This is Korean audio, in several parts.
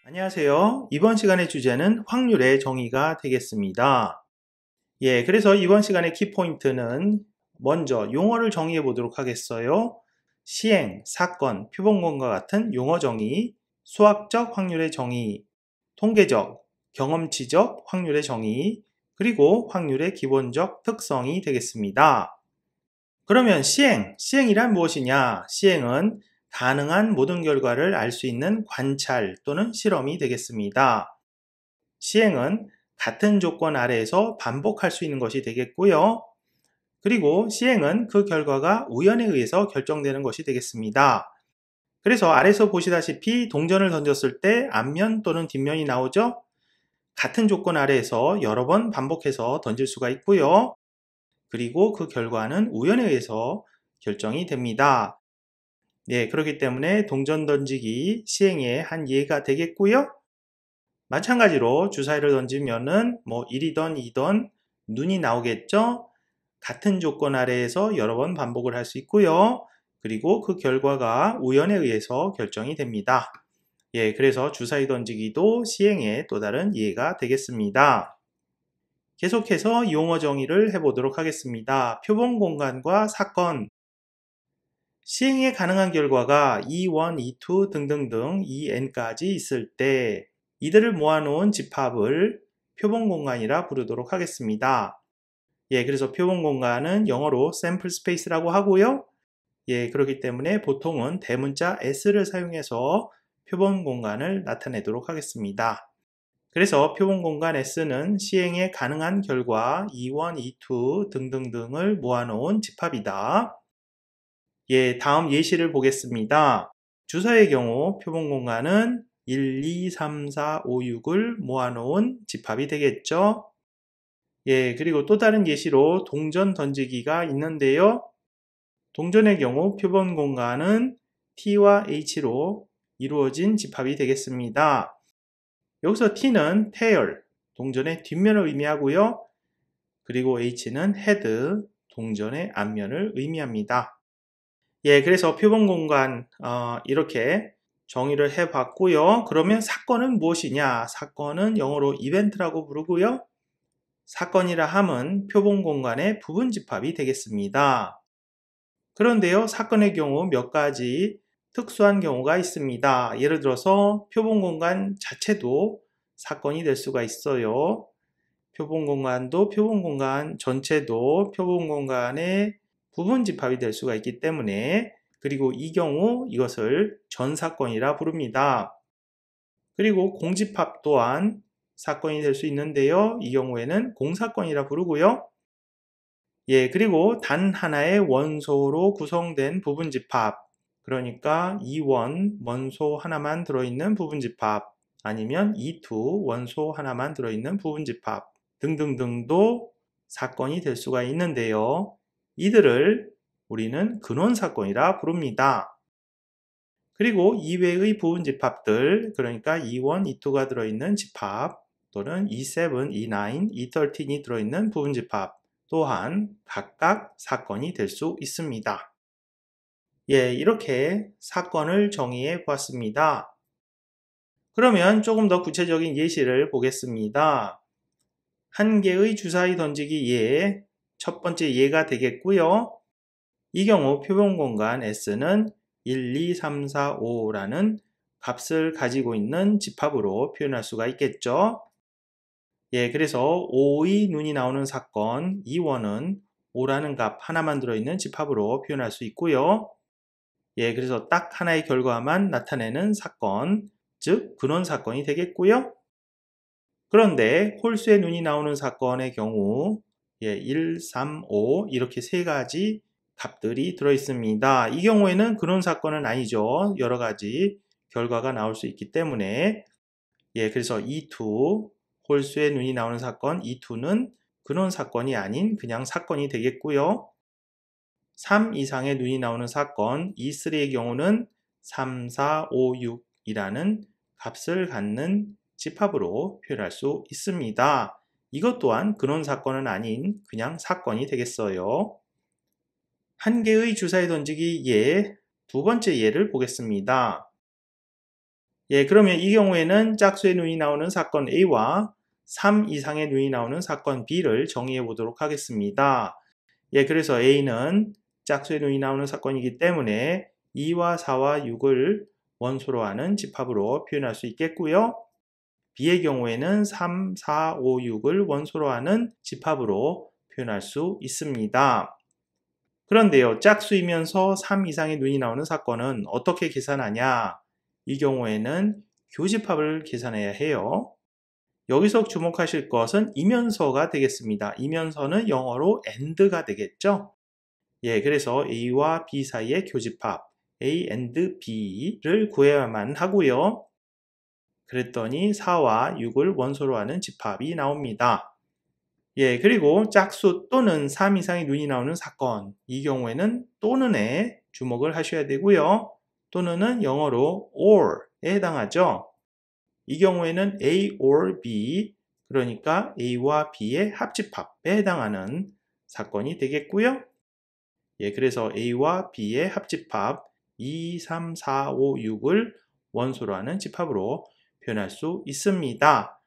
안녕하세요. 이번 시간의 주제는 확률의 정의가 되겠습니다. 그래서 이번 시간의 키포인트는 먼저 용어를 정의해 보도록 하겠어요. 시행, 사건, 표본공과 같은 용어 정의, 수학적 확률의 정의, 통계적, 경험치적 확률의 정의, 그리고 확률의 기본적 특성이 되겠습니다. 그러면 시행이란 무엇이냐? 시행은 가능한 모든 결과를 알 수 있는 관찰 또는 실험이 되겠습니다. 시행은 같은 조건 아래에서 반복할 수 있는 것이 되겠고요. 그리고 시행은 그 결과가 우연에 의해서 결정되는 것이 되겠습니다. 그래서 아래서 보시다시피 동전을 던졌을 때 앞면 또는 뒷면이 나오죠? 같은 조건 아래에서 여러 번 반복해서 던질 수가 있고요. 그리고 그 결과는 우연에 의해서 결정이 됩니다. 그렇기 때문에 동전 던지기 시행의 한 예가 되겠고요. 마찬가지로 주사위를 던지면은 1이던 2던 눈이 나오겠죠. 같은 조건 아래에서 여러 번 반복을 할 수 있고요. 그리고 그 결과가 우연에 의해서 결정이 됩니다. 그래서 주사위 던지기도 시행의 또 다른 예가 되겠습니다. 계속해서 용어 정의를 해보도록 하겠습니다. 표본 공간과 사건. 시행에 가능한 결과가 2, 1, 2, 2 등등등 2n까지 있을 때 이들을 모아놓은 집합을 표본 공간이라 부르도록 하겠습니다. 그래서 표본 공간은 영어로 sample space라고 하고요. 그렇기 때문에 보통은 대문자 s를 사용해서 표본 공간을 나타내도록 하겠습니다. 그래서 표본 공간 S는 시행에 가능한 결과 2, 1, 2, 2 등등등을 모아놓은 집합이다. 다음 예시를 보겠습니다. 주사의 경우 표본 공간은 1, 2, 3, 4, 5, 6을 모아놓은 집합이 되겠죠. 그리고 또 다른 예시로 동전 던지기가 있는데요. 동전의 경우 표본 공간은 T와 H로 이루어진 집합이 되겠습니다. 여기서 T는 tail, 동전의 뒷면을 의미하고요. 그리고 H는 head, 동전의 앞면을 의미합니다. 그래서 표본 공간 이렇게 정의를 해봤고요. 그러면 사건은 무엇이냐? 사건은 영어로 이벤트라고 부르고요. 사건이라 함은 표본 공간의 부분 집합이 되겠습니다. 그런데요, 사건의 경우 몇 가지 특수한 경우가 있습니다. 예를 들어서 표본 공간 자체도 사건이 될 수가 있어요. 표본 공간도 표본 공간 전체도 표본 공간의 부분 집합이 될 수가 있기 때문에, 그리고 이 경우 이것을 전사건이라 부릅니다. 그리고 공집합 또한 사건이 될 수 있는데요. 이 경우에는 공사건이라 부르고요. 그리고 단 하나의 원소로 구성된 부분집합, 그러니까 2원 원소 하나만 들어있는 부분집합, 아니면 2, 원소 하나만 들어있는 부분집합 등등등도 사건이 될 수가 있는데요. 이들을 우리는 근원사건이라 부릅니다. 그리고 이외의 부분집합들, 그러니까 2원, 2가 들어있는 집합, 또는 27, 29, 213이 들어있는 부분집합 또한 각각 사건이 될 수 있습니다. 이렇게 사건을 정의해 보았습니다. 그러면 조금 더 구체적인 예시를 보겠습니다. 한 개의 주사위 던지기 예, 첫 번째 예가 되겠고요. 이 경우 표본 공간 S는 1, 2, 3, 4, 5라는 값을 가지고 있는 집합으로 표현할 수가 있겠죠. 그래서 5의 눈이 나오는 사건 2원은 5라는 값 하나만 들어있는 집합으로 표현할 수 있고요. 그래서 딱 하나의 결과만 나타내는 사건, 즉 근원 사건이 되겠고요. 그런데 홀수의 눈이 나오는 사건의 경우 1, 3, 5 이렇게 세 가지 값들이 들어있습니다. 이 경우에는 근원 사건은 아니죠. 여러 가지 결과가 나올 수 있기 때문에 그래서 2, 홀수의 눈이 나오는 사건 2는 근원 사건이 아닌 그냥 사건이 되겠고요. 3 이상의 눈이 나오는 사건 2,3의 경우는 3, 4, 5, 6이라는 값을 갖는 집합으로 표현할 수 있습니다. 이것 또한 근원 사건은 아닌 그냥 사건이 되겠어요. 한 개의 주사위 던지기 예, 두 번째 예를 보겠습니다. 예, 그러면 이 경우에는 짝수의 눈이 나오는 사건 A와 3 이상의 눈이 나오는 사건 B를 정의해 보도록 하겠습니다. 예, 그래서 A는 짝수의 눈이 나오는 사건이기 때문에 2와 4와 6을 원소로 하는 집합으로 표현할 수 있겠고요. B의 경우에는 3, 4, 5, 6을 원소로 하는 집합으로 표현할 수 있습니다. 그런데요, 짝수이면서 3 이상의 눈이 나오는 사건은 어떻게 계산하냐? 이 경우에는 교집합을 계산해야 해요. 여기서 주목하실 것은 이면서가 되겠습니다. 이면서는 영어로 and가 되겠죠? 예, 그래서 A와 B 사이의 교집합, A and B를 구해야만 하고요. 그랬더니 4와 6을 원소로 하는 집합이 나옵니다. 예, 그리고 짝수 또는 3 이상의 눈이 나오는 사건, 이 경우에는 또는에 주목을 하셔야 되고요. 또는은 영어로 or에 해당하죠. 이 경우에는 A or B, 그러니까 A와 B의 합집합에 해당하는 사건이 되겠고요. 예, 그래서 A와 B의 합집합 2, 3, 4, 5, 6을 원소로 하는 집합으로 표현할 수 있습니다.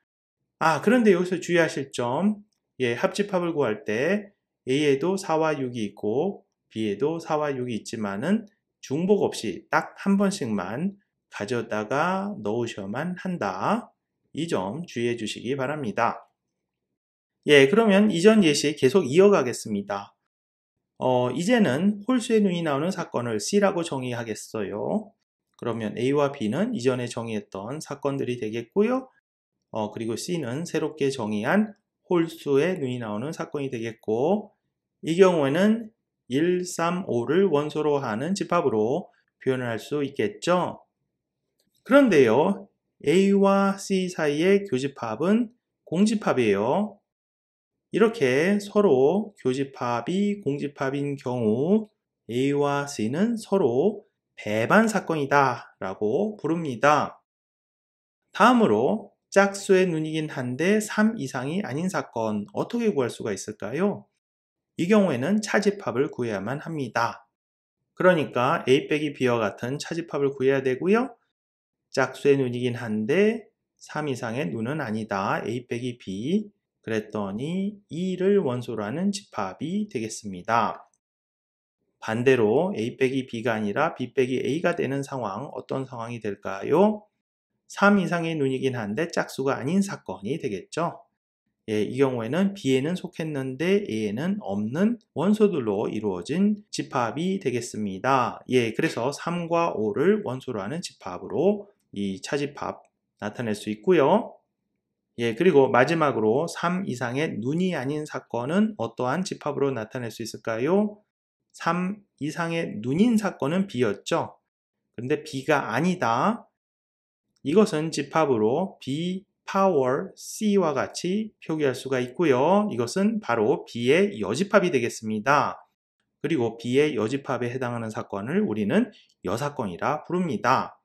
그런데 여기서 주의하실 점, 예, 합집합을 구할 때 A에도 4와 6이 있고 B에도 4와 6이 있지만은 중복 없이 딱 한 번씩만 가져다가 넣으셔야만 한다. 이 점 주의해 주시기 바랍니다. 예, 그러면 이전 예시 계속 이어가겠습니다. 이제는 홀수의 눈이 나오는 사건을 C라고 정의하겠어요. 그러면 A와 B는 이전에 정의했던 사건들이 되겠고요. 그리고 C는 새롭게 정의한 홀수의 눈이 나오는 사건이 되겠고, 이 경우에는 1, 3, 5를 원소로 하는 집합으로 표현을 할 수 있겠죠. 그런데요, A와 C 사이의 교집합은 공집합이에요. 이렇게 서로 교집합이 공집합인 경우 A와 C는 서로 배반 사건이다 라고 부릅니다. 다음으로 짝수의 눈이긴 한데 3 이상이 아닌 사건 어떻게 구할 수가 있을까요? 이 경우에는 차집합을 구해야만 합니다. 그러니까 A 빼기 B와 같은 차집합을 구해야 되고요. 짝수의 눈이긴 한데 3 이상의 눈은 아니다. A 빼기 B. 그랬더니 2를 원소로 하는 집합이 되겠습니다. 반대로 A 빼기 B가 아니라 B 빼기 A가 되는 상황, 어떤 상황이 될까요? 3 이상의 눈이긴 한데 짝수가 아닌 사건이 되겠죠. 예, 이 경우에는 B에는 속했는데 A에는 없는 원소들로 이루어진 집합이 되겠습니다. 예, 그래서 3과 5를 원소로 하는 집합으로 이 차집합 나타낼 수 있고요. 예, 그리고 마지막으로 3 이상의 눈이 아닌 사건은 어떠한 집합으로 나타낼 수 있을까요? 3 이상의 눈인 사건은 B였죠. 그런데 B가 아니다. 이것은 집합으로 B 파워 C와 같이 표기할 수가 있고요. 이것은 바로 B의 여집합이 되겠습니다. 그리고 B의 여집합에 해당하는 사건을 우리는 여사건이라 부릅니다.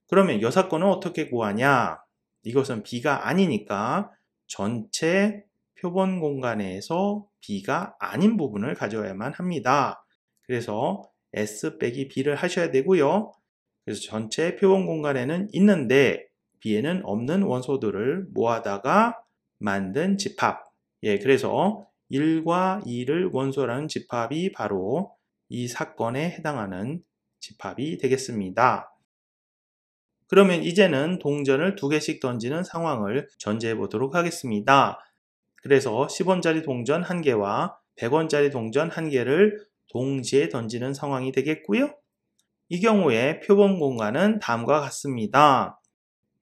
그러면 여사건은 어떻게 구하냐? 이것은 B가 아니니까 전체 표본 공간에서 B가 아닌 부분을 가져야만 합니다. 그래서 S 빼기 B를 하셔야 되고요. 그래서 전체 표본 공간에는 있는데 B에는 없는 원소들을 모아다가 만든 집합. 예, 그래서 1과 2를 원소라는 집합이 바로 이 사건에 해당하는 집합이 되겠습니다. 그러면 이제는 동전을 2개씩 던지는 상황을 전제해 보도록 하겠습니다. 그래서 10원짜리 동전 1개와 100원짜리 동전 1개를 동시에 던지는 상황이 되겠고요. 이 경우에 표본 공간은 다음과 같습니다.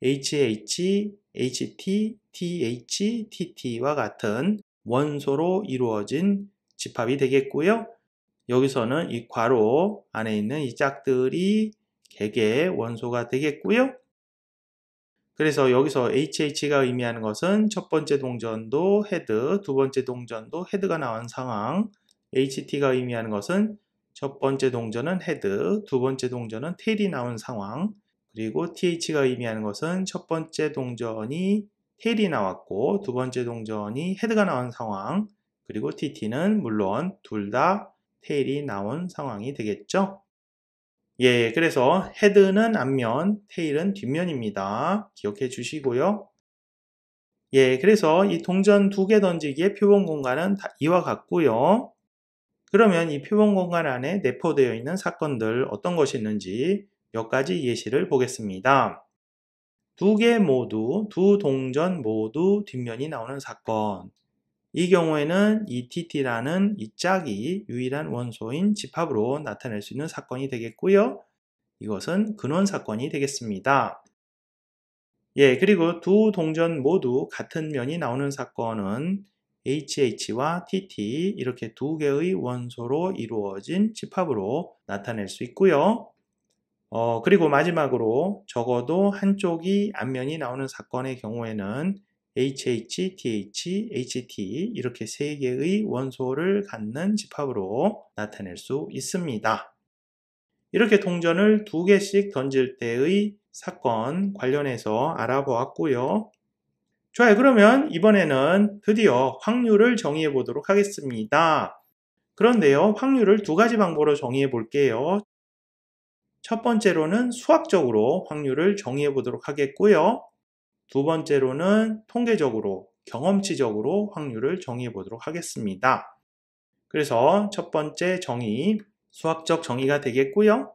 HH, HT, TH, TT와 같은 원소로 이루어진 집합이 되겠고요. 여기서는 이 괄호 안에 있는 이 짝들이 개개의 원소가 되겠고요. 그래서 여기서 HH가 의미하는 것은 첫 번째 동전도 헤드, 두 번째 동전도 헤드가 나온 상황. HT가 의미하는 것은 첫 번째 동전은 헤드, 두 번째 동전은 테일이 나온 상황. 그리고 TH가 의미하는 것은 첫 번째 동전이 테일이 나왔고 두 번째 동전이 헤드가 나온 상황. 그리고 TT는 물론 둘 다 테일이 나온 상황이 되겠죠. 예, 그래서 헤드는 앞면, 테일은 뒷면입니다. 기억해 주시고요. 예, 그래서 이 동전 2개 던지기의 표본 공간은 이와 같고요. 그러면 이 표본 공간 안에 내포되어 있는 사건들 어떤 것이 있는지 몇 가지 예시를 보겠습니다. 두 동전 모두 뒷면이 나오는 사건. 이 경우에는 이 TT라는 이 짝이 유일한 원소인 집합으로 나타낼 수 있는 사건이 되겠고요. 이것은 근원 사건이 되겠습니다. 예, 그리고 두 동전 모두 같은 면이 나오는 사건은 HH와 TT 이렇게 두 개의 원소로 이루어진 집합으로 나타낼 수 있고요. 그리고 마지막으로 적어도 한쪽이 앞면이 나오는 사건의 경우에는 HH, TH, HT 이렇게 세 개의 원소를 갖는 집합으로 나타낼 수 있습니다. 이렇게 동전을 2개씩 던질 때의 사건 관련해서 알아보았고요. 좋아요. 그러면 이번에는 드디어 확률을 정의해 보도록 하겠습니다. 그런데요, 확률을 2가지 방법으로 정의해 볼게요. 첫 번째로는 수학적으로 확률을 정의해 보도록 하겠고요. 두 번째로는 통계적으로, 경험치적으로 확률을 정의해 보도록 하겠습니다. 그래서 첫 번째 정의, 수학적 정의가 되겠고요.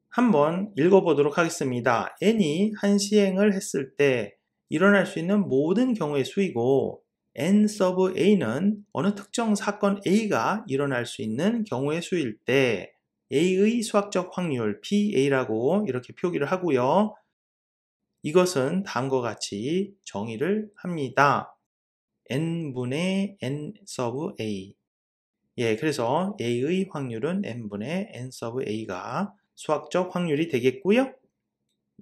한번 읽어보도록 하겠습니다. n이 한 시행을 했을 때 일어날 수 있는 모든 경우의 수이고 n 서브 a는 어느 특정 사건 a가 일어날 수 있는 경우의 수일 때 a의 수학적 확률 PA라고 이렇게 표기를 하고요. 이것은 다음과 같이 정의를 합니다. n분의 n 서브 a. 예, 그래서 a의 확률은 n분의 n 서브 a가 수학적 확률이 되겠고요.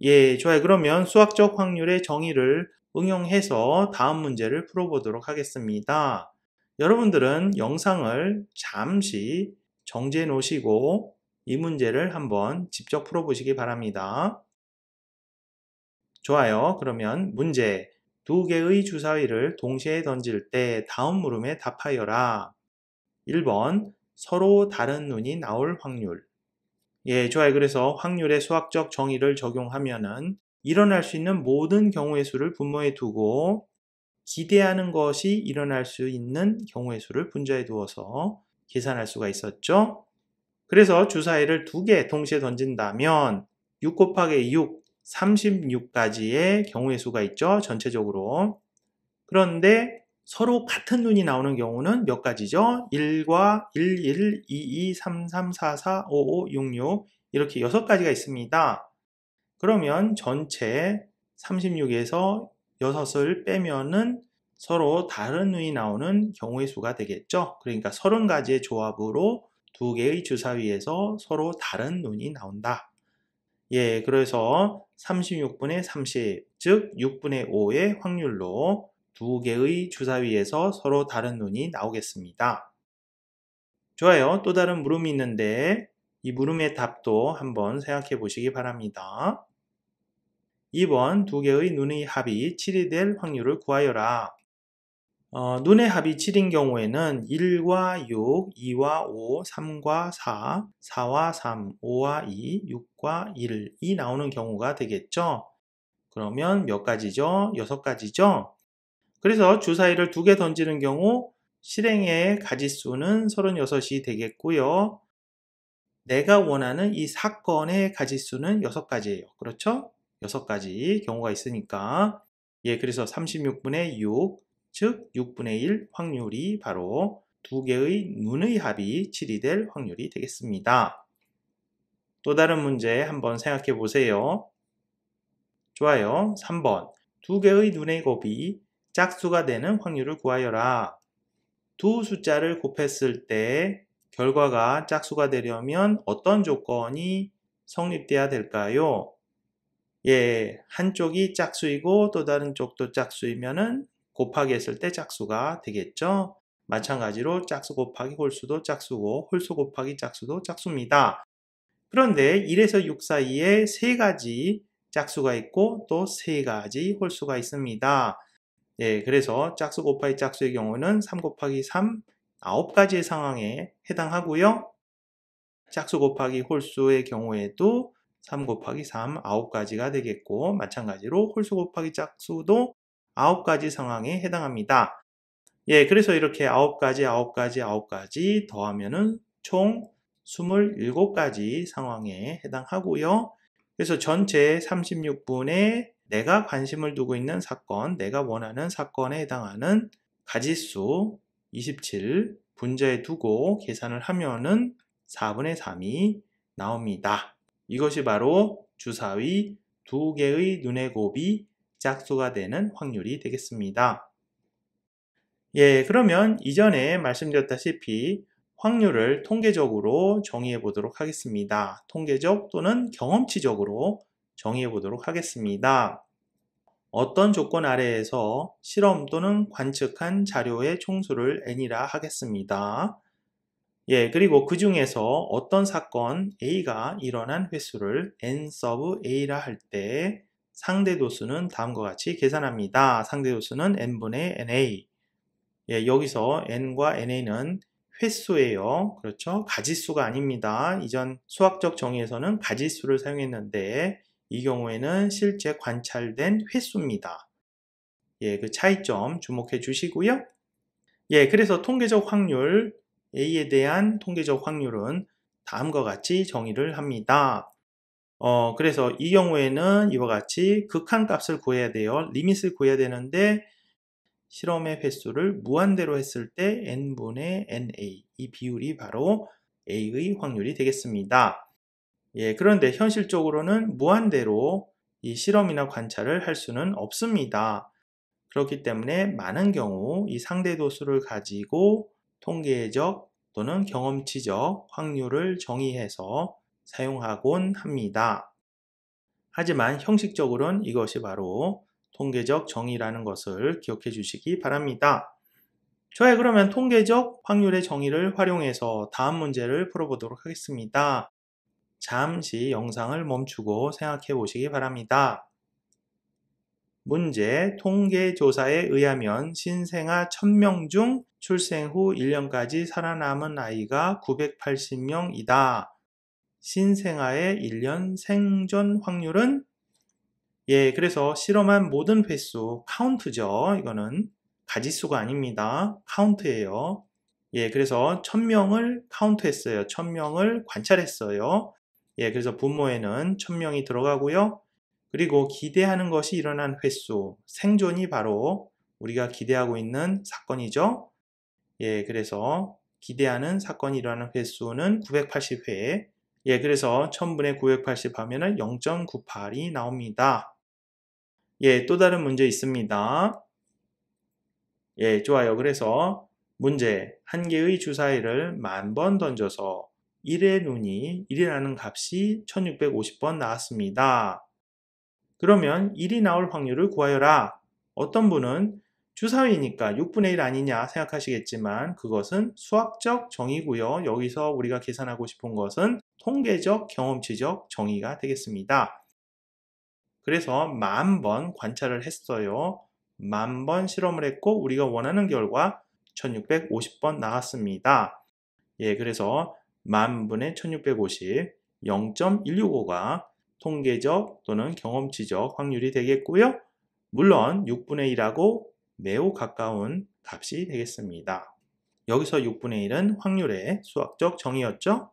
예, 좋아요. 그러면 수학적 확률의 정의를 응용해서 다음 문제를 풀어보도록 하겠습니다. 여러분들은 영상을 잠시 정지해 놓으시고 이 문제를 한번 직접 풀어보시기 바랍니다. 좋아요. 그러면 문제. 2개의 주사위를 동시에 던질 때 다음 물음에 답하여라. 1번, 서로 다른 눈이 나올 확률. 예, 좋아요. 그래서 확률의 수학적 정의를 적용하면은 일어날 수 있는 모든 경우의 수를 분모해 두고 기대하는 것이 일어날 수 있는 경우의 수를 분자해 두어서 계산할 수가 있었죠. 그래서 주사위를 2개 동시에 던진다면 6 곱하기 6, 36가지의 경우의 수가 있죠. 전체적으로. 그런데 서로 같은 눈이 나오는 경우는 몇 가지죠? 1과 1, 1, 2, 2, 3, 3, 4, 4, 5, 5, 6, 6 이렇게 6가지가 있습니다. 그러면 전체 36에서 6을 빼면은 서로 다른 눈이 나오는 경우의 수가 되겠죠. 그러니까 30가지의 조합으로 2개의 주사위에서 서로 다른 눈이 나온다. 예, 그래서 36분의 30, 즉 6분의 5의 확률로 2개의 주사위에서 서로 다른 눈이 나오겠습니다. 좋아요. 또 다른 물음이 있는데 이 물음의 답도 한번 생각해 보시기 바랍니다. 2번 2개의 눈의 합이 7이 될 확률을 구하여라. 눈의 합이 7인 경우에는 1과 6, 2와 5, 3과 4, 4와 3, 5와 2, 6과 1이 나오는 경우가 되겠죠. 그러면 몇 가지죠? 6가지죠? 그래서 주사위를 2개 던지는 경우 실행의 가지수는 36이 되겠고요. 내가 원하는 이 사건의 가지수는 6가지예요. 그렇죠? 6가지 경우가 있으니까 예, 그래서 36분의 6, 즉 6분의 1 확률이 바로 2개의 눈의 합이 7이 될 확률이 되겠습니다. 또 다른 문제 한번 생각해 보세요. 좋아요. 3번 2개의 눈의 곱이 짝수가 되는 확률을 구하여라. 두 숫자를 곱했을 때 결과가 짝수가 되려면 어떤 조건이 성립돼야 될까요? 예, 한쪽이 짝수이고 또 다른 쪽도 짝수이면은 곱하기 했을 때 짝수가 되겠죠? 마찬가지로 짝수 곱하기 홀수도 짝수고 홀수 곱하기 짝수도 짝수입니다. 그런데 1에서 6 사이에 3가지 짝수가 있고 또 3가지 홀수가 있습니다. 예, 그래서 짝수 곱하기 짝수의 경우는 3 곱하기 3, 9가지의 상황에 해당하고요. 짝수 곱하기 홀수의 경우에도 3 곱하기 3, 9가지가 되겠고 마찬가지로 홀수 곱하기 짝수도 9가지 상황에 해당합니다. 예, 그래서 이렇게 9가지, 9가지, 9가지 더하면은 총 27가지 상황에 해당하고요. 그래서 전체 36분의 내가 관심을 두고 있는 사건, 내가 원하는 사건에 해당하는 가지수 27 분자에 두고 계산을 하면은 4분의 3이 나옵니다. 이것이 바로 주사위 2개의 눈의 곱이 짝수가 되는 확률이 되겠습니다. 예, 그러면 이전에 말씀드렸다시피 확률을 통계적으로 정의해 보도록 하겠습니다. 통계적 또는 경험치적으로 정의해 보도록 하겠습니다. 어떤 조건 아래에서 실험 또는 관측한 자료의 총수를 n이라 하겠습니다. 예, 그리고 그 중에서 어떤 사건 A가 일어난 횟수를 n sub A라 할 때 상대도수는 다음과 같이 계산합니다. 상대도수는 n분의 na. 예, 여기서 n과 na는 횟수예요. 그렇죠? 가지수가 아닙니다. 이전 수학적 정의에서는 가지수를 사용했는데 이 경우에는 실제 관찰된 횟수입니다. 예, 그 차이점 주목해 주시고요. 예, 그래서 통계적 확률 A에 대한 통계적 확률은 다음과 같이 정의를 합니다. 그래서 이 경우에는 이와 같이 극한값을 구해야 돼요. 리밋을 구해야 되는데 실험의 횟수를 무한대로 했을 때 n분의 na 이 비율이 바로 A의 확률이 되겠습니다. 예, 그런데 현실적으로는 무한대로 이 실험이나 관찰을 할 수는 없습니다. 그렇기 때문에 많은 경우 이 상대도수를 가지고 통계적 또는 경험치적 확률을 정의해서 사용하곤 합니다. 하지만 형식적으로는 이것이 바로 통계적 정의라는 것을 기억해 주시기 바랍니다. 좋아요. 그러면 통계적 확률의 정의를 활용해서 다음 문제를 풀어보도록 하겠습니다. 잠시 영상을 멈추고 생각해 보시기 바랍니다. 문제, 통계조사에 의하면 신생아 1000명 중 출생 후 1년까지 살아남은 아이가 980명이다. 신생아의 1년 생존 확률은? 예, 그래서 실험한 모든 횟수, 카운트죠. 이거는 가지수가 아닙니다. 카운트예요. 예, 그래서 1000명을 카운트했어요. 1000명을 관찰했어요. 예, 그래서 분모에는 1000명이 들어가고요. 그리고 기대하는 것이 일어난 횟수, 생존이 바로 우리가 기대하고 있는 사건이죠. 예, 그래서 기대하는 사건이 일어나는 횟수는 980회. 예, 그래서 1000분의 980 하면은 0.98이 나옵니다. 예, 또 다른 문제 있습니다. 예, 좋아요. 그래서 문제, 한 개의 주사위를 10,000번 던져서 1의 눈이 1이라는 값이 1650번 나왔습니다. 그러면 1이 나올 확률을 구하여라. 어떤 분은 주사위니까 6분의 1 아니냐 생각하시겠지만 그것은 수학적 정의고요. 여기서 우리가 계산하고 싶은 것은 통계적, 경험치적 정의가 되겠습니다. 그래서 10,000번 관찰을 했어요. 10,000번 실험을 했고 우리가 원하는 결과 1650번 나왔습니다. 예, 그래서 10,000분의 1650, 0.165가 통계적 또는 경험치적 확률이 되겠고요. 물론 6분의 1하고 매우 가까운 값이 되겠습니다. 여기서 6분의 1은 확률의 수학적 정의였죠.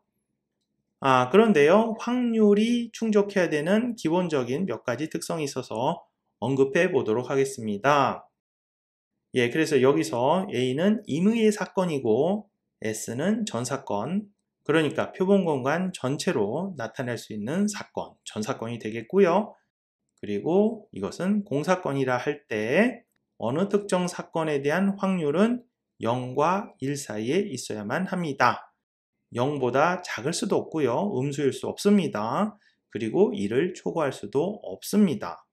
그런데요, 확률이 충족해야 되는 기본적인 몇 가지 특성이 있어서 언급해 보도록 하겠습니다. 예, 그래서 여기서 A는 임의의 사건이고 S는 전사건, 그러니까 표본공간 전체로 나타낼 수 있는 사건, 전사건이 되겠고요. 그리고 이것은 공사건이라 할 때 어느 특정 사건에 대한 확률은 0과 1 사이에 있어야만 합니다. 0보다 작을 수도 없고요. 음수일 수 없습니다. 그리고 1을 초과할 수도 없습니다.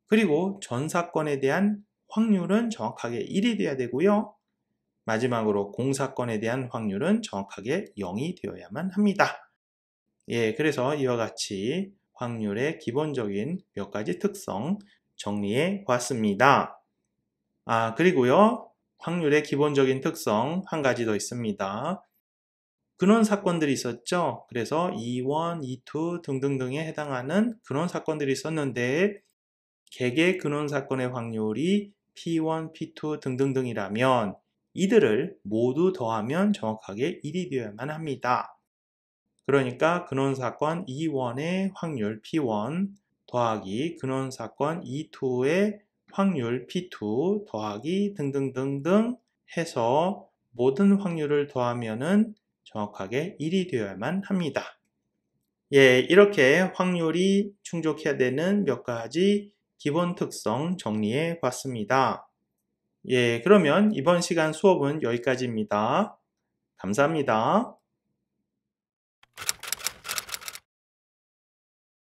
그리고 전 사건에 대한 확률은 정확하게 1이 되어야 되고요. 마지막으로 공사건에 대한 확률은 정확하게 0이 되어야만 합니다. 예, 그래서 이와 같이 확률의 기본적인 몇 가지 특성 정리해 보았습니다. 그리고요, 확률의 기본적인 특성 한 가지 더 있습니다. 근원 사건들이 있었죠. 그래서 E1, E2 등등등에 해당하는 근원 사건들이 있었는데 개개 근원 사건의 확률이 P1, P2 등등등이라면 이들을 모두 더하면 정확하게 1이 되어야만 합니다. 그러니까 근원 사건 E1의 확률 P1 더하기 근원 사건 E2의 확률 P2 더하기 등등등등 해서 모든 확률을 더하면은 정확하게 1이 되어야만 합니다. 예, 이렇게 확률이 충족해야 되는 몇 가지 기본 특성 정리해 봤습니다. 예, 그러면 이번 시간 수업은 여기까지입니다. 감사합니다.